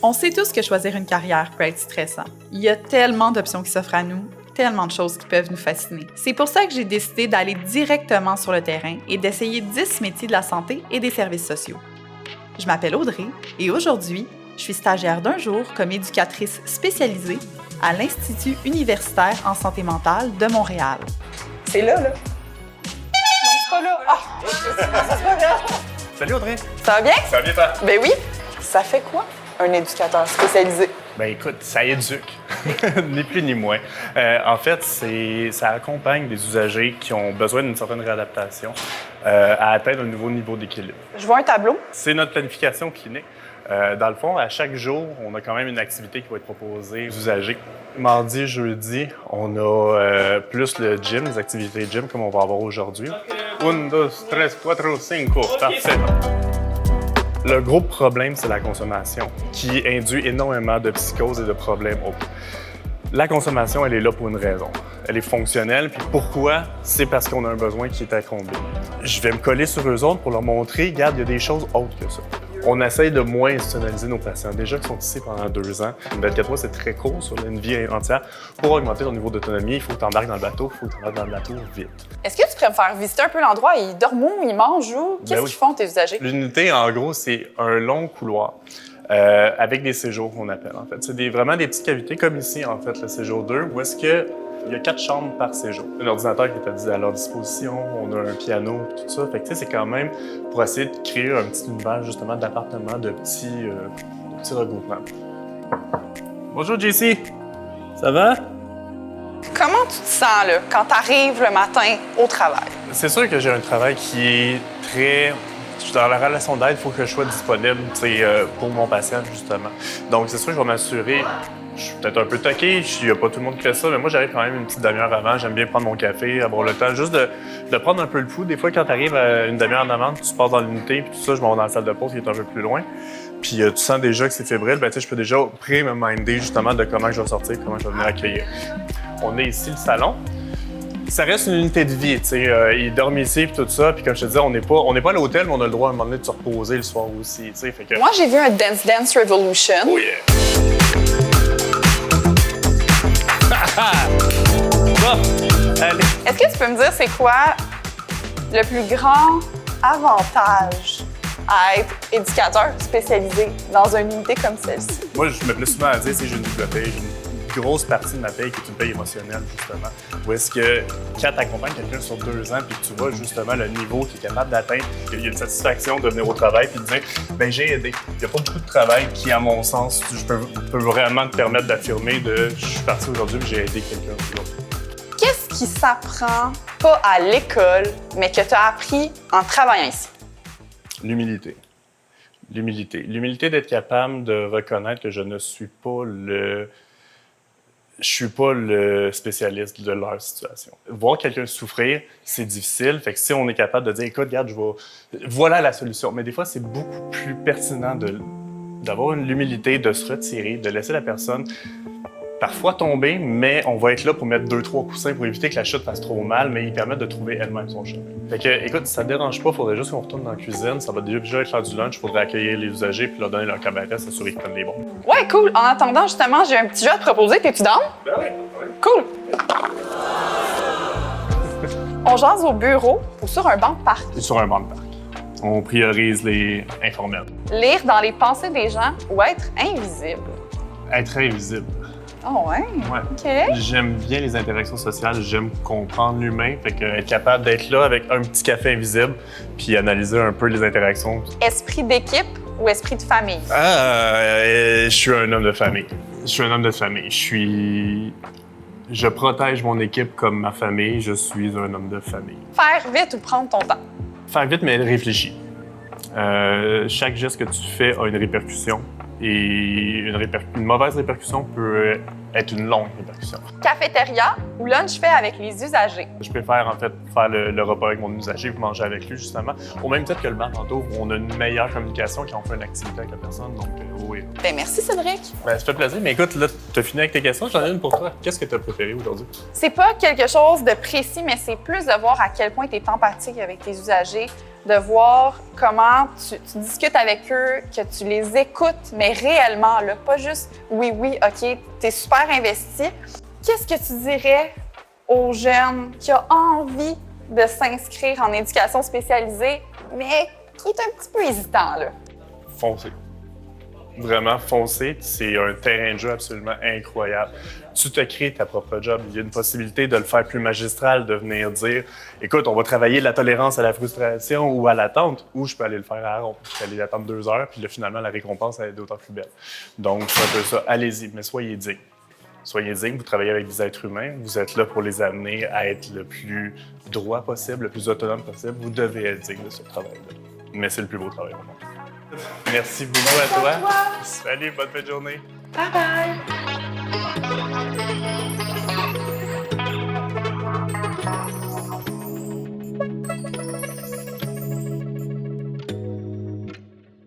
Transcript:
On sait tous que choisir une carrière peut être stressant. Il y a tellement d'options qui s'offrent à nous, tellement de choses qui peuvent nous fasciner. C'est pour ça que j'ai décidé d'aller directement sur le terrain et d'essayer 10 métiers de la santé et des services sociaux. Je m'appelle Audrey et aujourd'hui, je suis stagiaire d'un jour comme éducatrice spécialisée à l'Institut universitaire en santé mentale de Montréal. C'est là. Non, c'est pas là. Ah! C'est pas grave. Salut Audrey! Ça va bien? Ça va bien toi? Ben oui. Ça fait quoi, un éducateur spécialisé? Ben écoute, ça éduque, ni plus ni moins. En fait, ça accompagne des usagers qui ont besoin d'une certaine réadaptation à atteindre un nouveau niveau d'équilibre. Je vois un tableau. C'est notre planification clinique. Dans le fond, à chaque jour, on a quand même une activité qui va être proposée aux usagers. Mardi, jeudi, on a plus le gym, les activités gym comme on va avoir aujourd'hui. 1, 2, 3, 4, 5, parfait. Le gros problème, c'est la consommation, qui induit énormément de psychoses et de problèmes. La consommation, elle est là pour une raison. Elle est fonctionnelle. Puis pourquoi? C'est parce qu'on a un besoin qui est à combler. Je vais me coller sur eux autres pour leur montrer, regarde, il y a des choses autres que ça. On essaye de moins institutionnaliser nos patients. Déjà qu'ils sont ici pendant 2 ans, 24 mois, c'est très court sur une vie entière. Pour augmenter ton niveau d'autonomie, il faut que tu embarques dans le bateau, il faut que tu embarques dans le bateau vite. Est-ce que tu pourrais me faire visiter un peu l'endroit? Ils dorment où? Ils mangent où? Qu'est-ce qu'ils font, tes usagers? L'unité, en gros, c'est un long couloir avec des séjours qu'on appelle, en fait. C'est vraiment des petites cavités, comme ici, en fait, le séjour 2, où est-ce que il y a 4 chambres par séjour. Un ordinateur qui est à leur disposition, on a un piano, tout ça. Fait que, tu sais, c'est quand même pour essayer de créer un petit univers, justement, d'appartements, de petits regroupements. Bonjour, JC! Ça va? Comment tu te sens, là, quand tu arrives le matin au travail? C'est sûr que j'ai un travail qui est très... Je suis dans la relation d'aide, il faut que je sois disponible pour mon patient, justement. Donc, c'est sûr que je vais m'assurer... Je suis peut-être un peu toqué, il n'y a pas tout le monde qui fait ça, mais moi, j'arrive quand même une petite demi-heure avant. J'aime bien prendre mon café, avoir le temps juste de prendre un peu le pouls. Des fois, quand tu arrives à une demi-heure en avant, tu passes dans l'unité, puis tout ça, je m'en vais dans la salle de pause qui est un peu plus loin. Puis tu sens déjà que c'est fébrile, ben, je peux déjà me minder justement de comment je vais sortir, comment je vais venir accueillir. On est ici, le salon. Ça reste une unité de vie, ils dorment ici puis tout ça, puis comme je te disais, on n'est pas à l'hôtel, mais on a le droit à un moment donné de se reposer le soir aussi, fait que... Moi, j'ai vu un Dance Dance Revolution. Oh yeah! Bon, allez. Est-ce que tu peux me dire c'est quoi le plus grand avantage à être éducateur spécialisé dans une unité comme celle-ci? Moi, je me plais souvent à dire que j'ai une double paye. Une grosse partie de ma paye qui est une paye émotionnelle, justement. Où est-ce que quand tu accompagnes quelqu'un sur 2 ans puis que tu vois justement le niveau qu'il est capable d'atteindre, qu'il y a une satisfaction de venir au travail puis de dire « ben j'ai aidé ». Il n'y a pas beaucoup de travail qui, à mon sens, peut vraiment te permettre d'affirmer de « je suis parti aujourd'hui et j'ai aidé quelqu'un ou l'autre ». Qu'est-ce qui s'apprend pas à l'école, mais que tu as appris en travaillant ici? L'humilité. L'humilité d'être capable de reconnaître que je ne suis pas le spécialiste de leur situation. Voir quelqu'un souffrir, c'est difficile. Fait que si on est capable de dire, écoute, regarde, voilà la solution. Mais des fois, c'est beaucoup plus pertinent d'avoir l'humilité, de se retirer, de laisser la personne parfois tomber, mais on va être là pour mettre 2-3 coussins pour éviter que la chute fasse trop mal, mais ils permettent de trouver elle-même son chemin. Fait que, écoute, ça te dérange pas, il faudrait juste qu'on retourne dans la cuisine. Ça va déjà être l'heure du lunch, il faudrait accueillir les usagers puis leur donner leur cabaret, s'assurer qu'ils prennent les bons. Ouais, cool. En attendant, justement, j'ai un petit jeu à te proposer. T'es-tu down? Ben oui. Cool. On jase au bureau ou sur un banc de parc. Et sur un banc de parc. On priorise les informels. Lire dans les pensées des gens ou être invisible. Être invisible. Oh ouais? Ouais. OK. J'aime bien les interactions sociales, j'aime comprendre l'humain, fait que être capable d'être là avec un petit café invisible puis analyser un peu les interactions. Esprit d'équipe ou esprit de famille? Je suis un homme de famille. Je protège mon équipe comme ma famille, je suis un homme de famille. Faire vite ou prendre ton temps? Faire vite, mais réfléchir. Chaque geste que tu fais a une répercussion. Et une mauvaise répercussion peut être une longue répercussion. Cafétéria ou lunch fait avec les usagers? Je préfère en fait faire le repas avec mon usager et manger avec lui justement. Au même titre que le bar tantôt, où on a une meilleure communication quand on fait une activité avec la personne. Donc oui. Ben merci Cédric. Ben, ça fait plaisir. Mais écoute, là, t'as fini avec tes questions. J'en ai une pour toi. Qu'est-ce que t'as préféré aujourd'hui? C'est pas quelque chose de précis, mais c'est plus de voir à quel point tu es empathique avec tes usagers, de voir comment tu discutes avec eux, que tu les écoutes, mais réellement, là, pas juste « oui, oui, OK, t'es super investi ». Qu'est-ce que tu dirais aux jeunes qui ont envie de s'inscrire en éducation spécialisée, mais qui est un petit peu hésitant, là? Foncez. Vraiment, foncez. C'est un terrain de jeu absolument incroyable. Tu te crées ta propre job. Il y a une possibilité de le faire plus magistral, de venir dire « Écoute, on va travailler de la tolérance à la frustration ou à l'attente, ou je peux aller le faire à ronde. Je peux aller attendre 2 heures, puis là, finalement, la récompense elle est d'autant plus belle. » Donc, c'est un peu ça. Allez-y, mais soyez dignes. Soyez dignes, vous travaillez avec des êtres humains, vous êtes là pour les amener à être le plus droit possible, le plus autonome possible. Vous devez être digne de ce travail-là. Mais c'est le plus beau travail au monde. Merci beaucoup à toi. Salut, bonne fin de journée. Bye bye!